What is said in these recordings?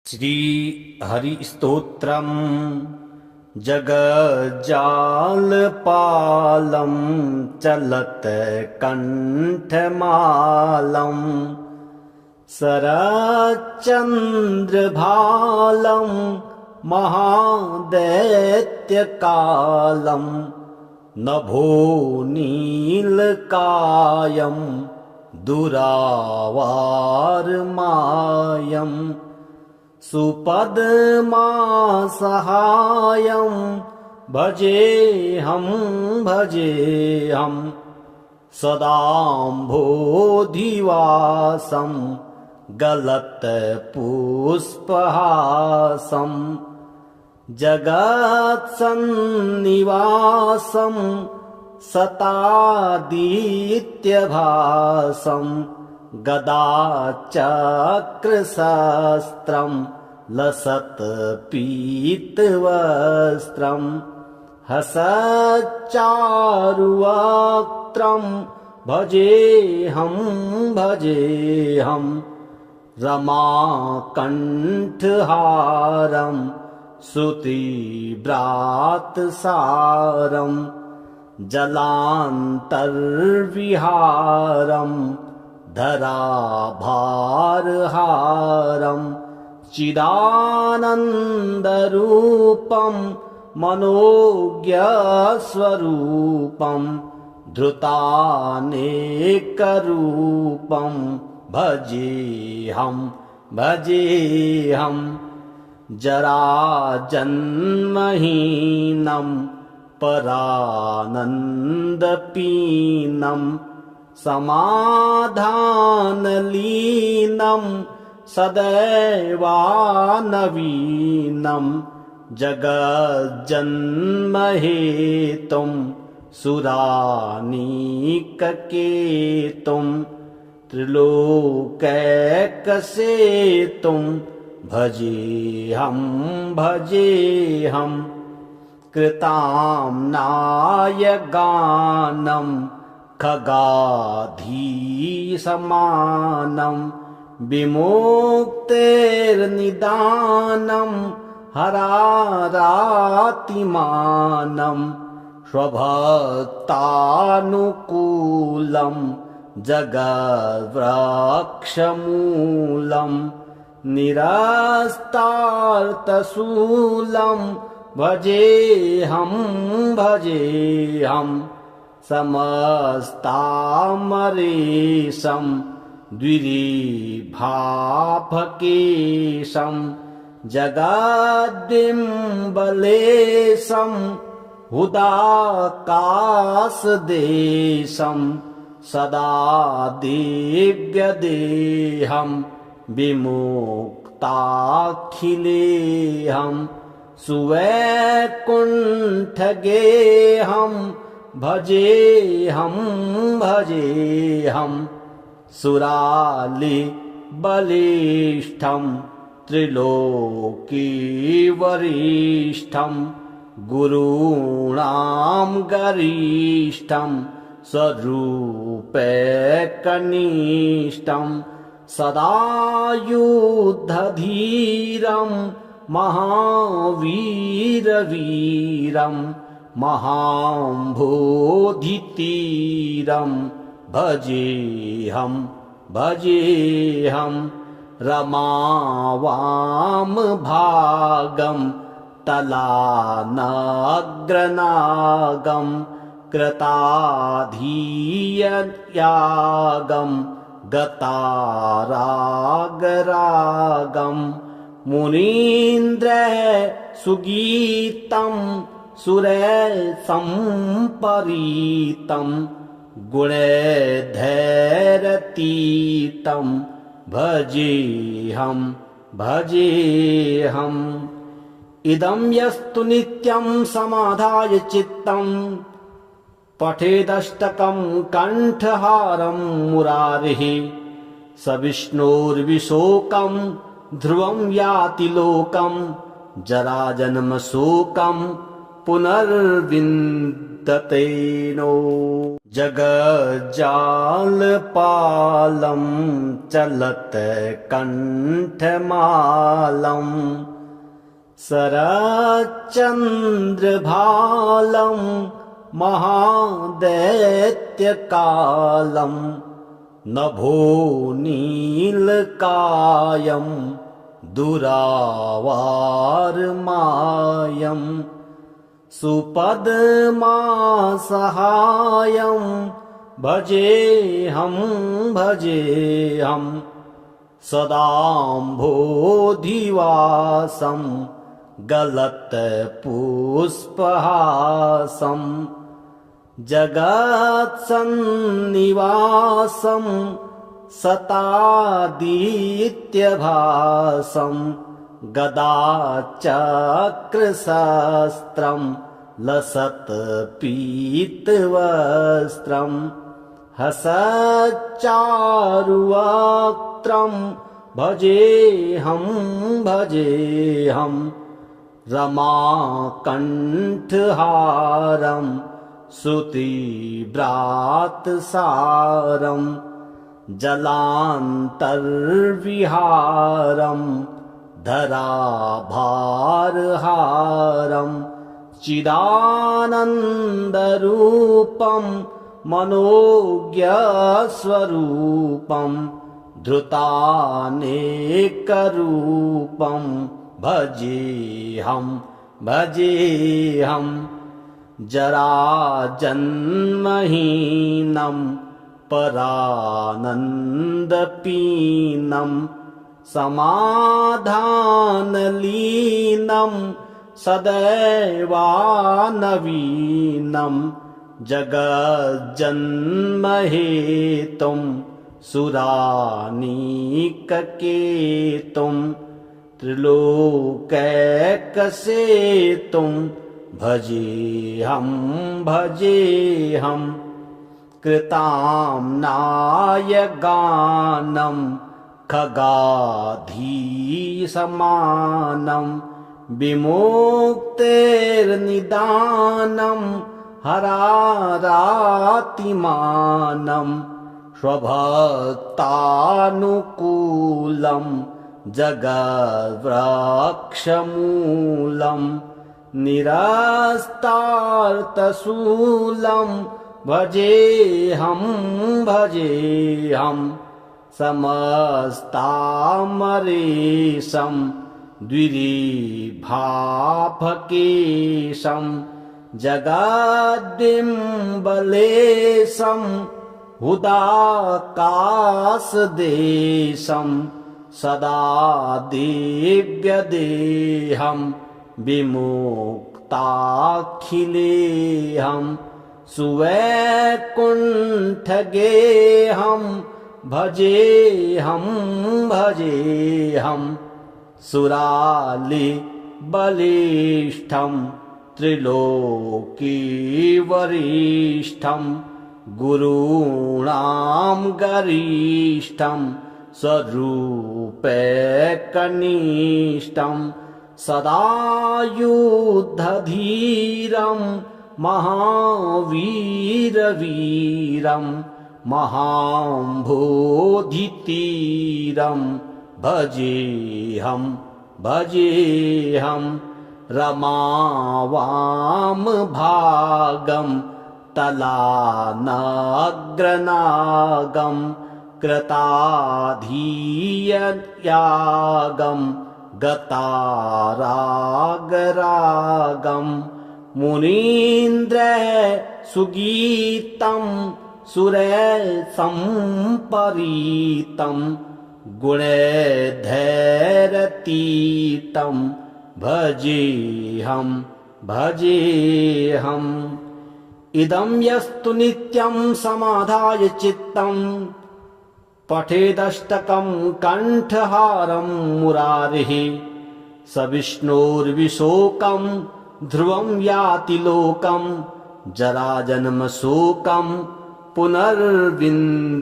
श्रीहरिस्तोत्रम् जगज्जालपालं चलत्कण्ठमालं शरच्चन्द्रभालं महादैत्यकालं नभोनीलकायं दुरावारमायम् सुपद्मासहायं भजेऽहं सदाम्भोधिवासं गलत्पुष्पहासं जगत्सन्निवासं शतादित्यभासं गदाचक्रशस्त्रं लसत्पीतवस्त्रं हसच्चारुवक्त्रं भजेऽहं रमाकण्ठहारं श्रुतिव्रातसारं जलान्तर्विहारं धराभारहारं चिदानन्दरूपं मनोज्ञस्वरूपं धृतानेकरूपं भजेऽहं जराजन्महीनं परानन्दपीनं समाधानलीनं सदैवानवीनं जगज्जन्महेतुं सुरानीककेतुं त्रिलोकैकसेतुं भजेऽहं कृताम्नाय गानं खगाधीसमानं विमुक्तेर्निदानं हरारातिमानं स्वभक्तानुकूलं जगद्वृक्षमूलं निरस्तार्थशूलं भजेऽहं समस्तामरेशं द्विरेभाफकेशं जगद्बिम्बलेशं हुदाकाशदेशं सदा दिव्यदेहं विमुक्ताखिलेऽहं सुवैकुण्ठगेऽहं भजेऽहं सुरालिबलिष्ठं त्रिलोकीवरिष्ठं गुरूणां गरिष्ठं स्वरूपैकनिष्ठं सदा युद्धधीरं महावीरवीरं महाम्भोधितीरं भजेऽहं रमावामभागं तलानग्रनागं कृताधीययागं गतारागरागं मुनीन्द्रः सुगीतं सुरसम्परीतं गुणैर्धैरतीतं भजेऽहं इदं यस्तु नित्यं समाधाय चित्तं पठेदष्टकं कण्ठहारं मुरारिः स विष्णोर्विशोकं ध्रुवं याति लोकं जराजन्मशोकं पुनर्विन्दते नो। जगज्जालपालं चलत्कण्ठमालं शरच्चन्द्रभालं महादैत्यकालं नभोनीलकायं दुरावारमायं सुपद्मासहायं भजेऽहं सदाम्भोधिवासं गलत्पुष्पहासं जगत्सन्निवासं शतादित्यभासं गदाचक्रशस्त्रं लसत्पीतवस्त्रं हसच्चारुवक्त्रं भजेऽहं रमाकण्ठहारं श्रुतिव्रातसारं जलान्तर्विहारं धराभारहारं चिदानन्दरूपं मनोज्ञस्वरूपं धृतानेकरूपं भजेऽहं जराजन्महीनं परानन्दपीनं समाधानलीनं सदैवानवीनं जगज्जन्महेतुं सुरानीककेतुं त्रिलोकैकसेतुं भजेऽहं कृताम्नाय गानं खगाधीसमानं विमुक्तेर्निदानं हरारातिमानं स्वभक्तानुकूलं जगद्वृक्षमूलं निरस्तार्थशूलं भजेऽहं समस्तामरेशं द्विरीभाफकेशं जगद्बिम्बलेशं हुदाकाशदेशं सदा दिव्यदेहं विमुक्ताखिलेऽहं सुवैकुण्ठगेऽहं भजेऽहं सुरालिबलिष्ठं त्रिलोकीवरिष्ठं गुरूणां गरिष्ठं स्वरूपैकनिष्ठं सदा युद्धधीरं महावीरवीरं महाम्भोधितीरं भजेऽहं रमावामभागं तलानग्रनागं कृताधीययागं गतारागरागं मुनीन्द्रः सुगीतं सुरसम्परीतं गुणैर्धैरतीतं भजेऽहम् इदं यस्तु नित्यं समाधाय चित्तं पठेदष्टकं कण्ठहारं मुरारिः स विष्णोर्विशोकं ध्रुवं याति लोकं जराजन्मशोकं पुनर्विन्दते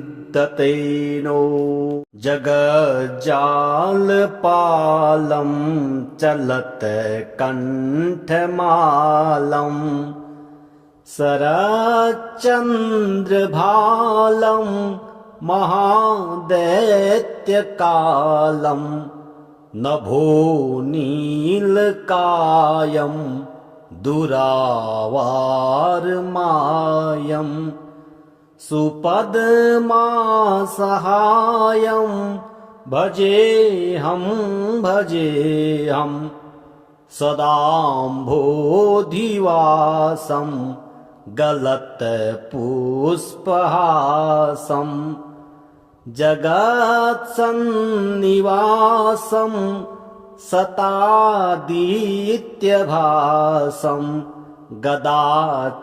नो। जगज्जालपालं चलत्कण्ठमालं शरच्चन्द्रभालं महादैत्यकालं नभोनीलकायं दुरावारमायं सुपद्मासहायं भजेऽहं सदाम्भोधिवासं गलत्पुष्पहासं जगत्सन्निवासं शतादित्यभासं गदाचक्रशस्त्रं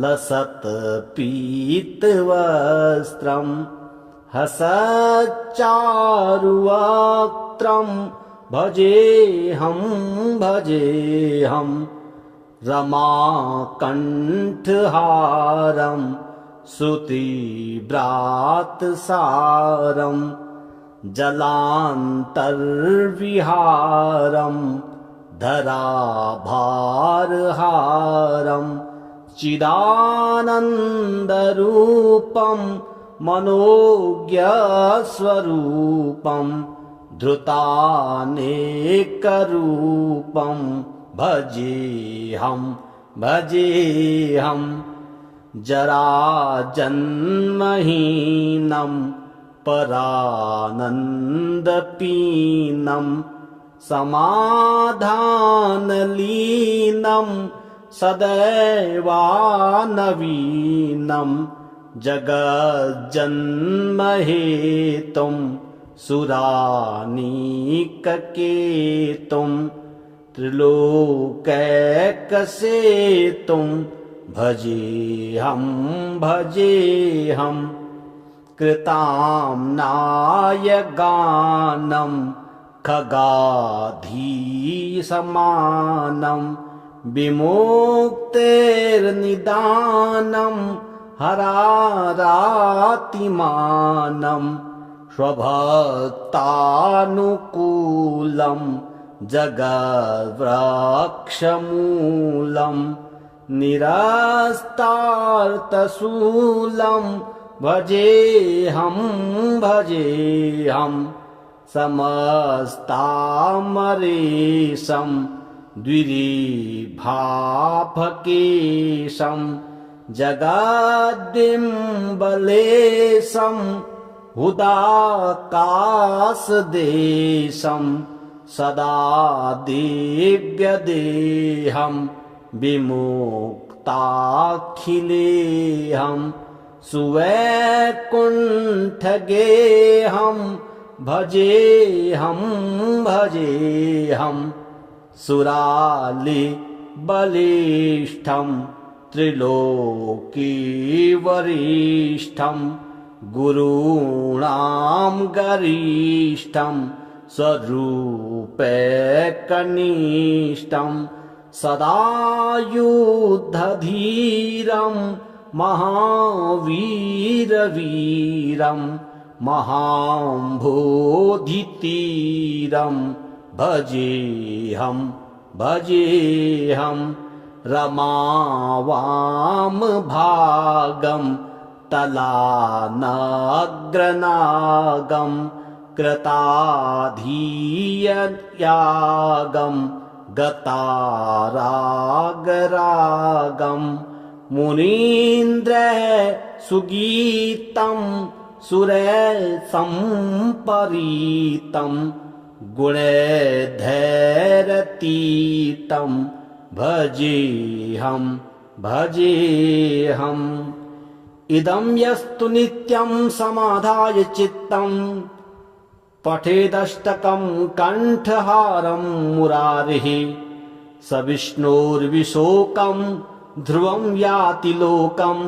लसत्पीतवस्त्रं हसच्चारुवक्त्रं भजेऽहं रमाकण्ठहारं श्रुतिव्रातसारं जलान्तर्विहारं धराभारहारं चिदानन्दरूपं मनोज्ञस्वरूपं धृतानेकरूपं भजेऽहं जराजन्महीनं परानन्दपीनं समाधानलीनं सदैवानवीनं जगज्जन्महेतुं सुरानीककेतुं त्रिलोकैकसेतुं भजेऽहं कृताम्नायगानं खगाधीसमानं विमुक्तेर्निदानं हरारातिमानं स्वभक्तानुकूलं जगद्वृक्षमूलं निरस्तार्थशूलं भजेऽहं समस्तामरेशं द्विरेभाफकेशं जगद्बिम्बलेशं हुदाकाशदेशं सदा दिव्यदेहं विमुक्ताखिलेऽहं सुवैकुण्ठगेऽहं भजेऽहं सुरालिबलिष्ठं त्रिलोकीवरिष्ठं गुरूणां गरिष्ठं स्वरूपैकनिष्ठं सदा युद्धधीरं महावीरवीरं महाम्भोधितीरं भजेऽहं रमावामभागं तलानग्रनागं कृताधीययागं गतारागरागं मुनीन्द्रः सुगीतं सुरसम्परीतं गुणैर्धैरतीतं भजेऽहम् इदं यस्तु नित्यं समाधाय चित्तं पठेदष्टकं कण्ठहारं मुरारिः स विष्णोर्विशोकं ध्रुवं याति लोकं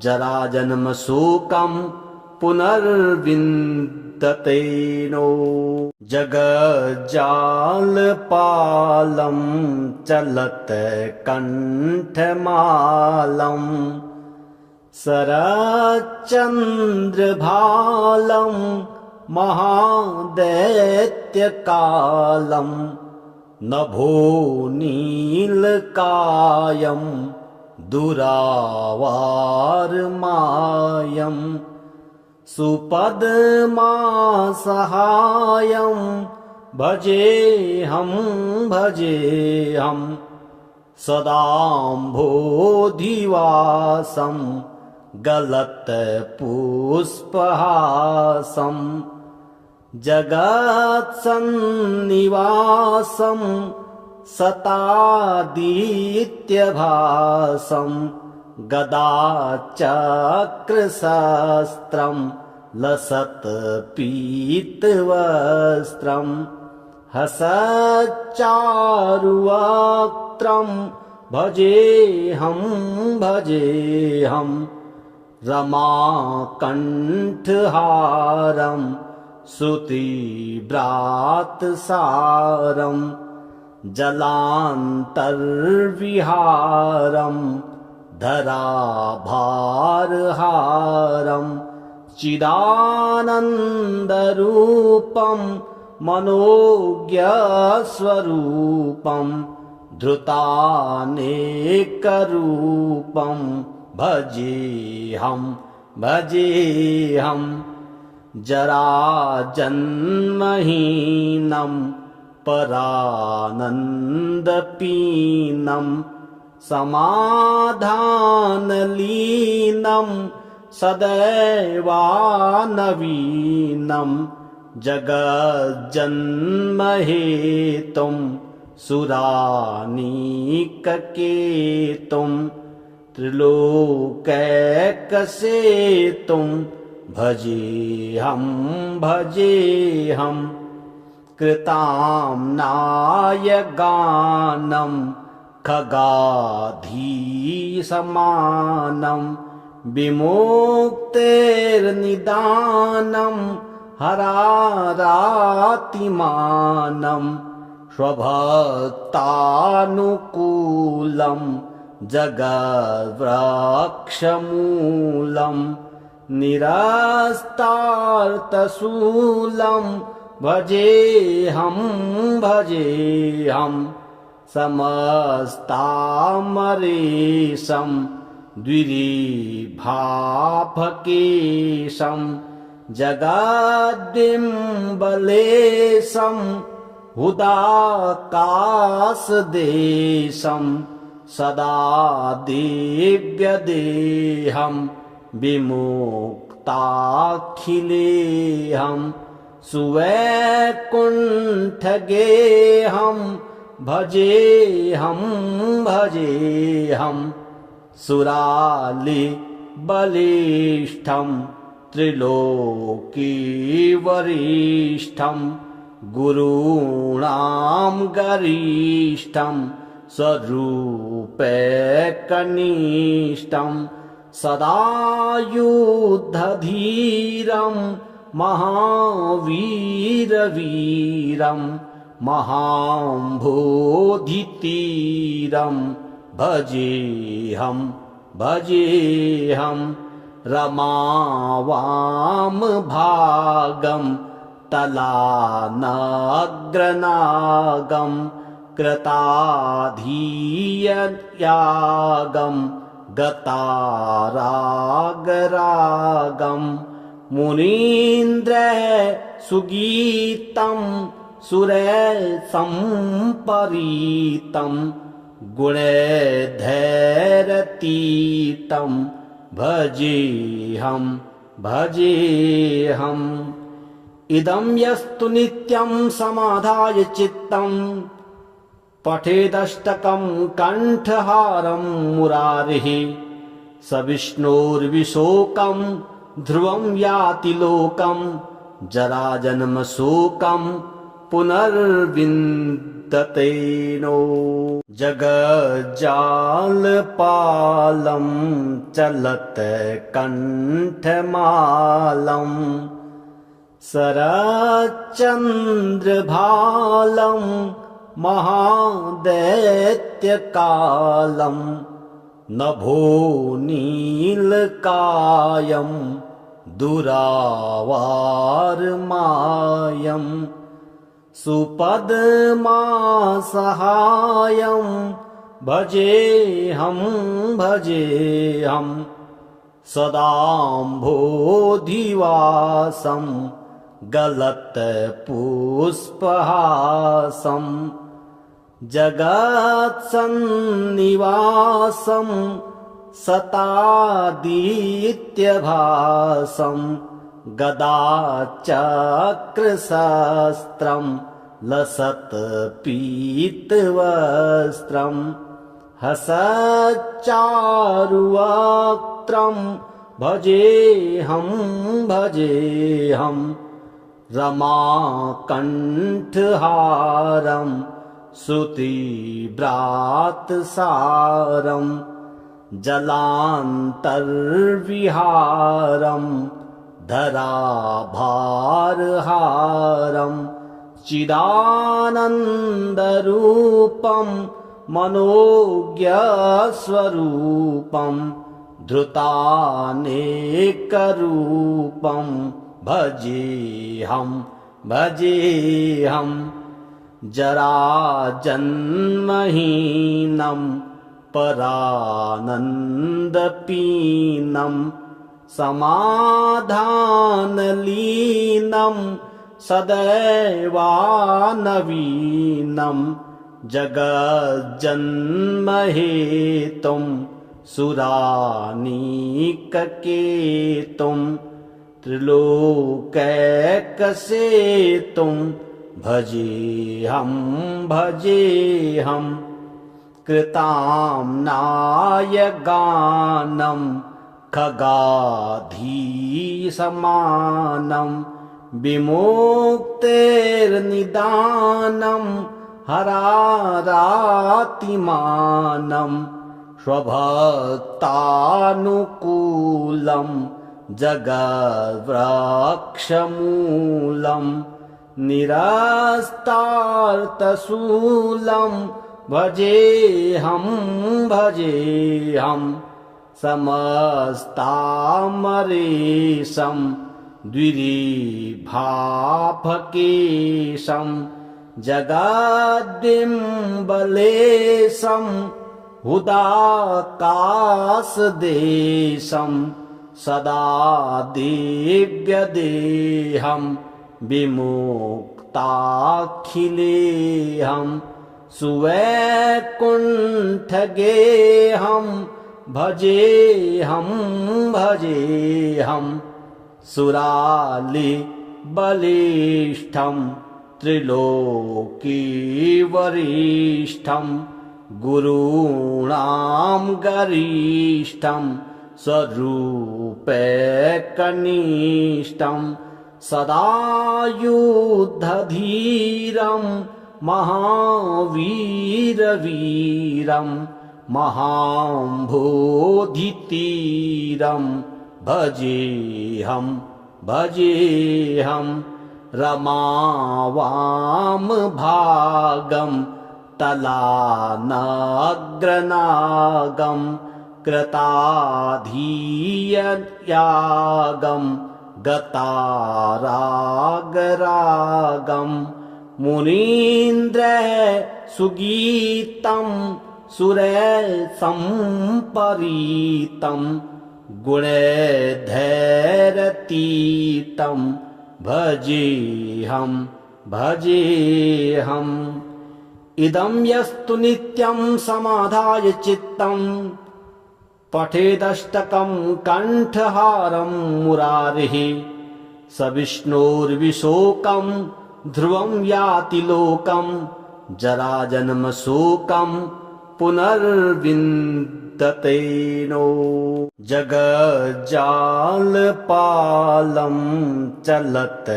जराजन्मशोकं पुनर्विन्दते नो। जगज्जालपालं चलत्कण्ठमालं शरच्चन्द्रभालं महादैत्यकालं नभोनीलकायं दुरावारमायं सुपद्मासहायं भजेऽहं सदाम्भोधिवासं गलत्पुष्पहासं जगत्सन्निवासं शतादित्यभासं गदाचक्रशस्त्रं लसत्पीतवस्त्रं हसच्चारुवक्त्रं भजेऽहं रमाकण्ठहारं श्रुतिव्रातसारं जलान्तर्विहारं धराभारहारं चिदानन्दरूपं मनोज्ञस्वरूपं धृतानेकरूपं भजेऽहं जराजन्महीनं परानन्दपीनं समाधानलीनं सदैवानवीनं जगज्जन्महेतुं सुरानीककेतुं त्रिलोकैकसेतुं भजेऽहं कृताम्नाय गानं खगाधीसमानं विमुक्तेर्निदानं हरारातिमानं स्वभक्तानुकूलं जगद्वृक्षमूलं निरस्तार्थशूलं भजेऽहं समस्तामरेशं द्विरेभाफकेशं जगद्बिम्बलेशं हुदाकाशदेशं सदा दिव्यदेहं विमुक्ताखिलेऽहं सुवैकुण्ठगेऽहं भजेऽहं सुरालिबलिष्ठं त्रिलोकीवरिष्ठं गुरूणां गरिष्ठं स्वरूपैकनिष्ठं सदा युद्धधीरं महावीरवीरं महाम्भोधितीरं भजेऽहं रमावामभागं तलानग्रनागं कृताधीययागं गतारागरागं मुनीन्द्रः सुगीतं सुरसम्परीतं गुणैर्धैरतीतं भजेऽहम् इदं यस्तु नित्यं समाधाय चित्तं पठेदष्टकं कण्ठहारं मुरारिः स विष्णोर्विशोकं ध्रुवं याति लोकं जराजन्मशोकं पुनर्विन्दते नो। जगज्जालपालं चलत्कण्ठमालं शरच्चन्द्रभालं महादैत्यकालं नभोनीलकायं दुरावारमायं सुपद्मासहायं भजेऽहं सदाम्भोधिवासं गलत्पुष्पहासं जगत्सन्निवासं शतादित्यभासं गदाचक्रशस्त्रं लसत्पीतवस्त्रं हसच्चारुवक्त्रं भजेऽहं रमाकण्ठहारं श्रुतिव्रातसारं जलान्तर्विहारं धराभारहारं चिदानन्दरूपं मनोज्ञस्वरूपं धृतानेकरूपं भजेऽहं जराजन्महीनं परानन्दपीनं समाधानलीनं सदैवानवीनं जगज्जन्महेतुं सुरानीककेतुं त्रिलोकैकसेतुं भजेऽहं कृताम्नाय गानं खगाधीसमानं विमुक्तेर्निदानं हरारातिमानं स्वभक्तानुकूलं जगद्वृक्षमूलं निरस्तार्थशूलं भजेऽहं समस्तामरेशं द्विरीभाफकेशं जगद्बिम्बलेशं हुदाकाशदेशं सदा दिव्यदेहं विमुक्ताखिलेऽहं सुवैकुण्ठगेऽहं भजेऽहं सुरालिबलिष्ठं त्रिलोकीवरिष्ठं गुरूणां गरिष्ठं स्वरूपैकनिष्ठं सदा युद्धधीरं महावीरवीरं महाम्भोधितीरं भजेऽहं रमावामभागं तलानग्रनागं कृताधीययागं गतारागरागं मुनीन्द्रः सुगीतं सुरसम्परीतं गुणैर्धैरतीतं भजेऽहं इदं यस्तु नित्यं समाधाय चित्तं पठेदष्टकं कण्ठहारं मुरारिः स विष्णोर्विशोकं ध्रुवं याति लोकं जराजन्मशोकं पुनर्विन्दते नो जगज्जालपालं चलत्कण्ठमालं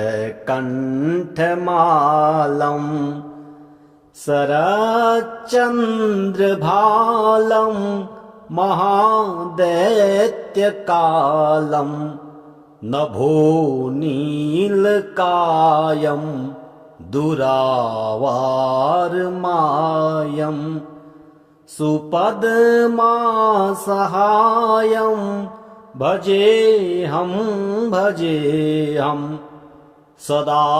शरच्चन्द्रभालं महादैत्यकालं नभोनीलकायं दुरावारमायं सुपद्मासहायं भजेऽहं सदाम्भोधिवासं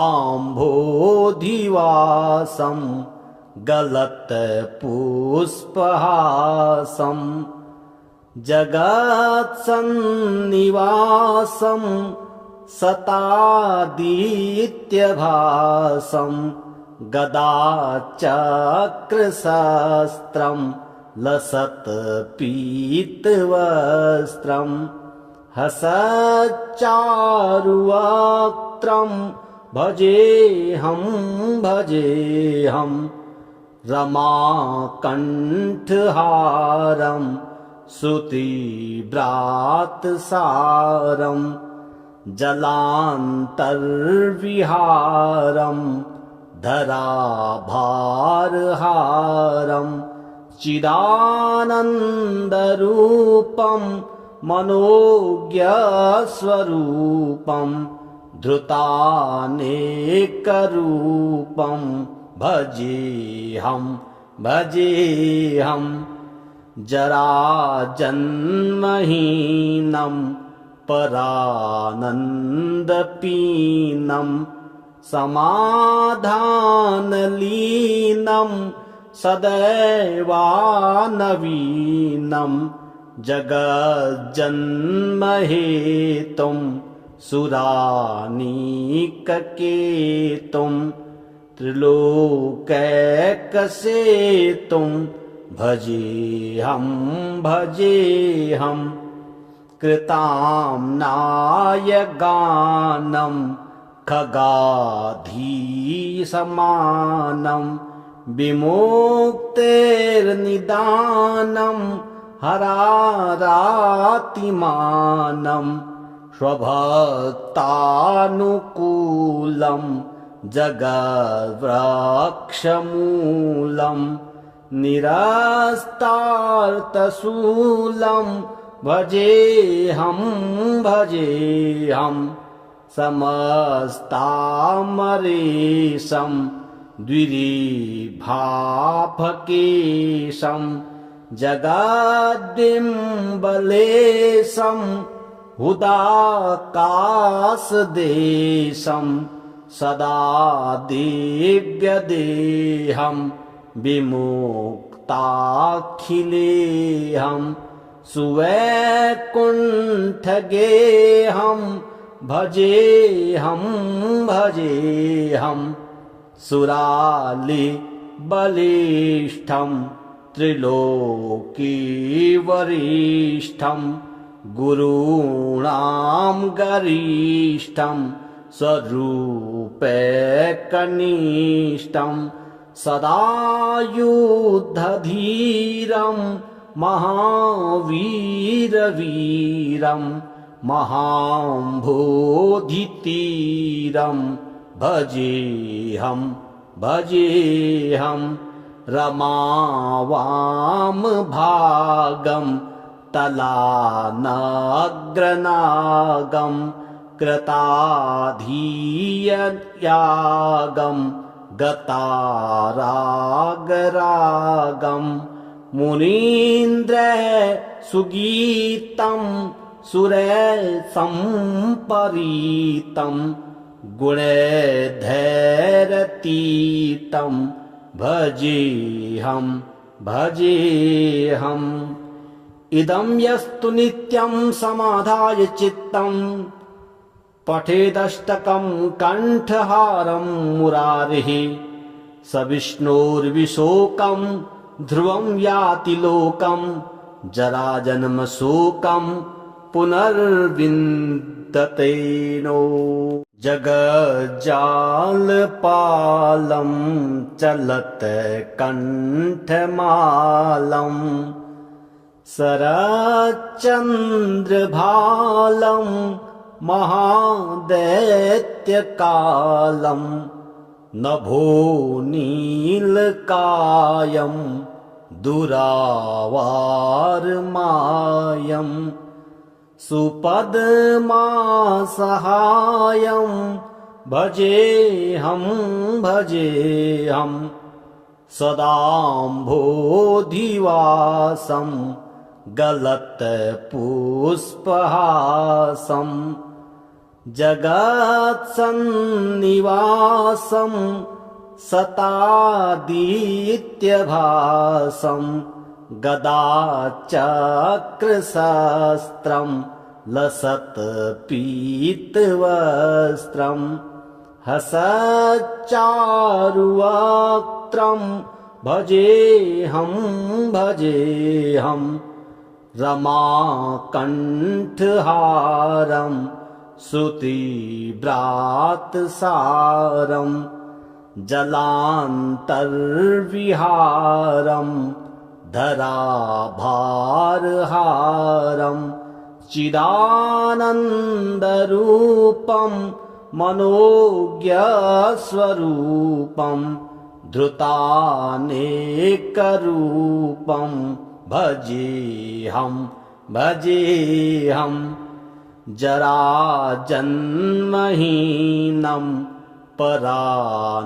गलत्पुष्पहासं जगत्सन्निवासं शतादित्यभासं गदाचक्रशस्त्रं लसत्पीतवस्त्रं हसच्चारुवक्त्रं भजेऽहं रमाकण्ठहारं श्रुतिव्रातसारं जलान्तर्विहारं धराभारहारं चिदानन्दरूपं मनोज्ञस्वरूपं धृतानेकरूपं भजेऽहं जराजन्महीनं परानन्दपीनं समाधानलीनं सदैवानवीनं जगज्जन्महेतुं सुरानीककेतुं त्रिलोकैकसेतुं भजेऽहं कृताम्नाय गानं खगाधीसमानं विमुक्तेर्निदानं हरारातिमानं स्वभक्तानुकूलं जगद्वृक्षमूलं निरस्तार्थशूलं भजेऽहं समस्तामरेशं द्विरेभाफकेशं जगद्बिम्बलेशं हुदाकाशदेशं सदा दिव्यदेहं विमुक्ताखिलेऽहं सुवैकुण्ठगेऽहं भजेऽहं सुरालिबलिष्ठं त्रिलोकीवरिष्ठं गुरूणां गरिष्ठं स्वरूपैकनिष्ठं सदा युद्धधीरं महावीरवीरं महाम्भोधितीरं भजेऽहं रमावामभागं तलानग्रनागं कृताधीययागं गतारागरागं मुनीन्द्रः सुगीतं सुरसम्परीतं गुणैर्धैरतीतं भजेऽहम् इदं यस्तु नित्यं समाधाय चित्तं पठेदष्टकं कण्ठहारं मुरारिः स विष्णोर्विशोकं ध्रुवं याति लोकं जराजन्मशोकं पुनर्विन्दते नो जगज्जालपालं चलत्कण्ठमालं शरच्चन्द्रभालं महादैत्यकालं नभो नीलकायं दुरावारमायं सुपद्मासहायं भजेऽहं सदाम्भोधिवासं गलत्पुष्पहासं जगत्सन्निवासं सतादित्यभासं गदाचक्रशस्त्रं लसत्पीतवस्त्रं हसच्चारुवक्त्रं भजेऽहं रमाकण्ठहारं श्रुतिव्रातसारं जलान्तर्विहारं धराभारहारं चिदानन्दरूपं मनोज्ञस्वरूपं धृतानेकरूपं भजेऽहं जराजन्महीनं परानन्दपीनं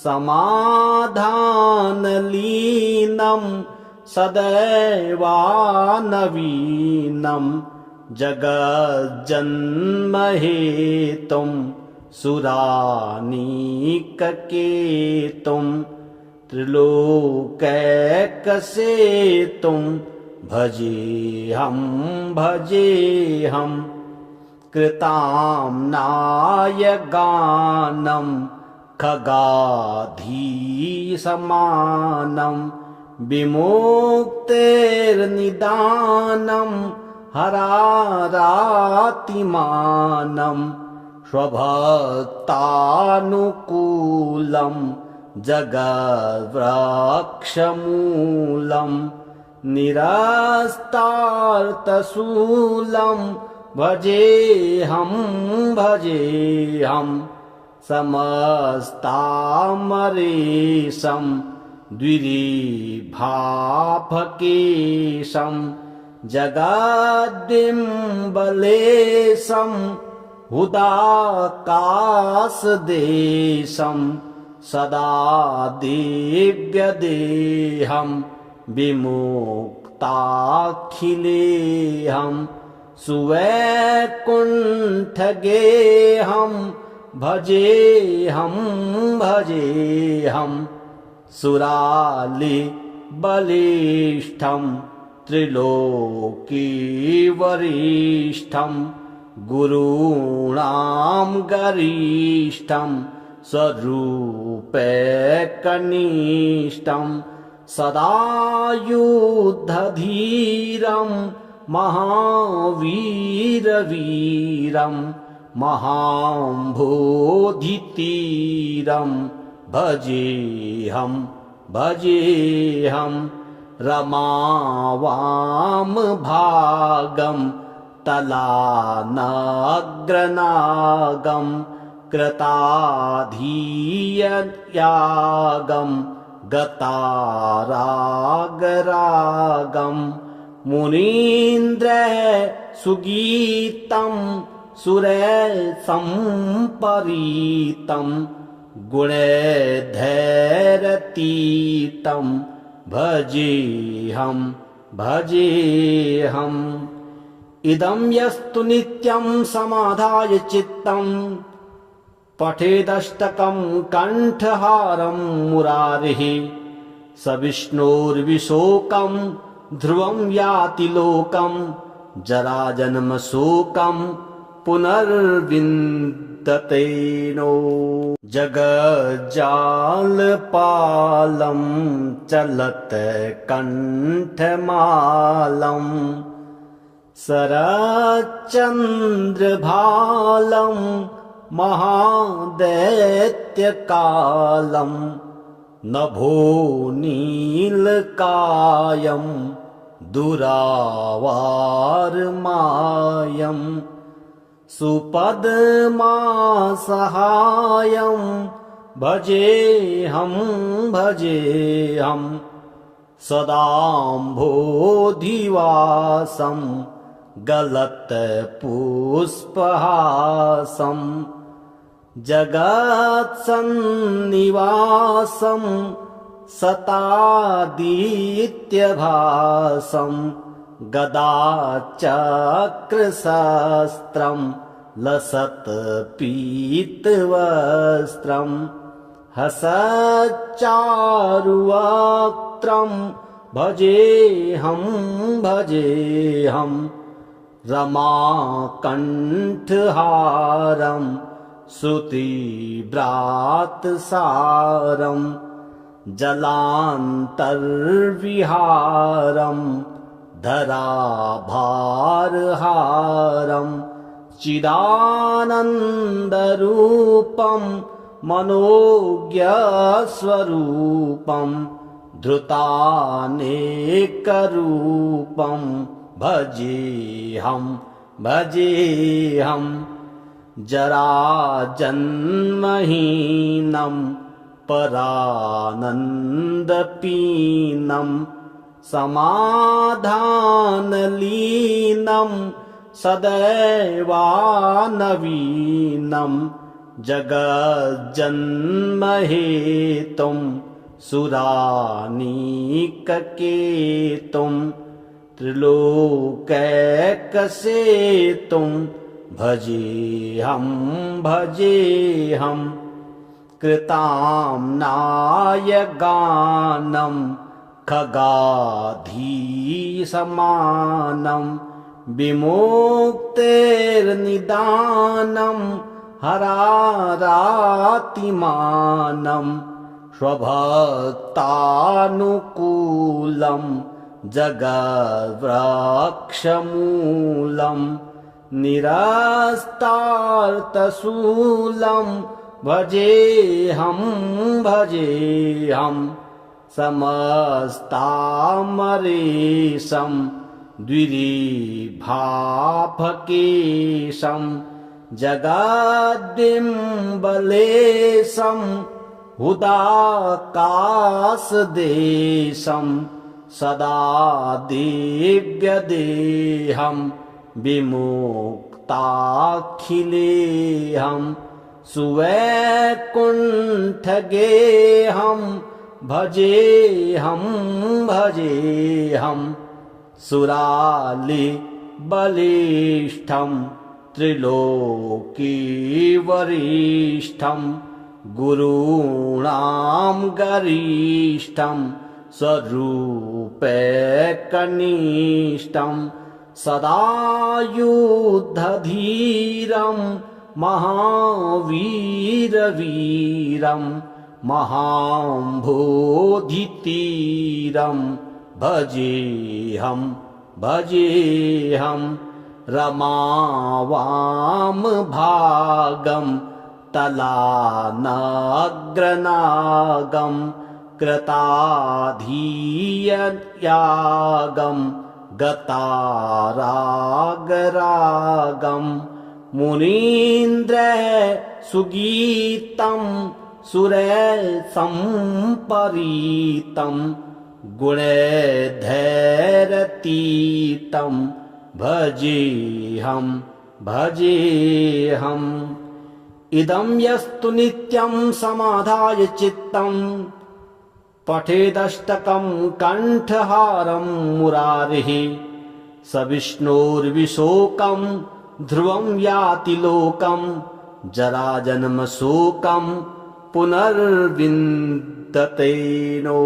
समाधानलीनं सदैवानवीनं जगज्जन्महेतुं सुरानीककेतुं त्रिलोकैकसेतुं भजेऽहं कृताम्नाय गानं खगाधीसमानं विमुक्तेर्निदानं हरारातिमानं स्वभक्तानुकूलं जगद्वृक्षमूलं निरस्तार्थशूलं भजेऽहं समस्तामरेशं द्विरेभाफकेशं जगद्बिम्बलेशं हुदाकाशदेशं सदा दिव्यदेहं विमुक्ताखिलेऽहं सुवैकुण्ठगेऽहं भजेऽहं सुरालिबलिष्ठं त्रिलोकीवरिष्ठं गुरूणां गरिष्ठं स्वरूपैकनिष्ठं सदा युद्धधीरं महावीरवीरं महाम्भोधितीरं भजेऽहं रमावामभागं तलानग्रनागं कृताधीययागं गतारागरागं मुनीन्द्रः सुगीतं सुरसम्परीतं गुणैर्धैरतीतं भजेऽहम् इदं यस्तु नित्यं समाधाय चित्तं पठेदष्टकं कण्ठहारं मुरारिः स विष्णोर्विशोकं ध्रुवं याति लोकं जराजन्मशोकं पुनर्विन्दते नो जगज्जालपालं चलत्कण्ठमालं शरच्चन्द्रभालं महादैत्यकालं नभो नीलकायं दुरावारमायं सुपद्मासहायं भजेऽहं भजेऽहं सदाम्भोधिवासं गलत्पुष्पहासं जगत्सन्निवासं सतादित्यभासं गदाचक्रशस्त्रं लसत्पीतवस्त्रं हसच्चारुवक्त्रं भजेऽहं भजेऽहं रमाकण्ठहारं श्रुतिव्रातसारं जलान्तर्विहारं धराभारहारं चिदानन्दरूपं मनोज्ञस्वरूपं धृतानेकरूपं भजेऽहं भजेऽहं जराजन्महीनं परानन्दपीनं समाधानलीनं सदैवानवीनं जगज्जन्महेतुं सुरानीककेतुं त्रिलोकैकसेतुं भजेऽहं भजेऽहं कृताम्नाय गानं खगाधीसमानं विमुक्तेर्निदानं हरारातिमानं स्वभक्तानुकूलं जगद्वृक्षमूलं निरस्तार्थशूलं भजेऽहं भजेऽहं समस्तामरेशं द्विरेभाफकेशं जगद्बिम्बलेशं हुदाकाशदेशं सदा दिव्यदेहं विमुक्ताखिलेऽहं सुवैकुण्ठगेऽहं भजेऽहं भजेऽहं सुरालिबलिष्ठं त्रिलोकीवरिष्ठं गुरूणां गरिष्ठं स्वरूपैकनिष्ठं सदा युद्धधीरं महावीरवीरं महाम्भोधितीरं भजेऽहं भजेऽहं रमावामभागं तलानग्रनागं कृताधीययागं गतारागरागं मुनीन्द्रः सुगीतं सुरसम्परीतं गुणैर्धैरतीतं भजेऽहं भजेऽहम् इदं यस्तु नित्यं समाधाय चित्तं पठेदष्टकं कण्ठहारं मुरारिः स विष्णोर्विशोकं ध्रुवं याति लोकं जराजन्मशोकं पुनर्विन्दते नो।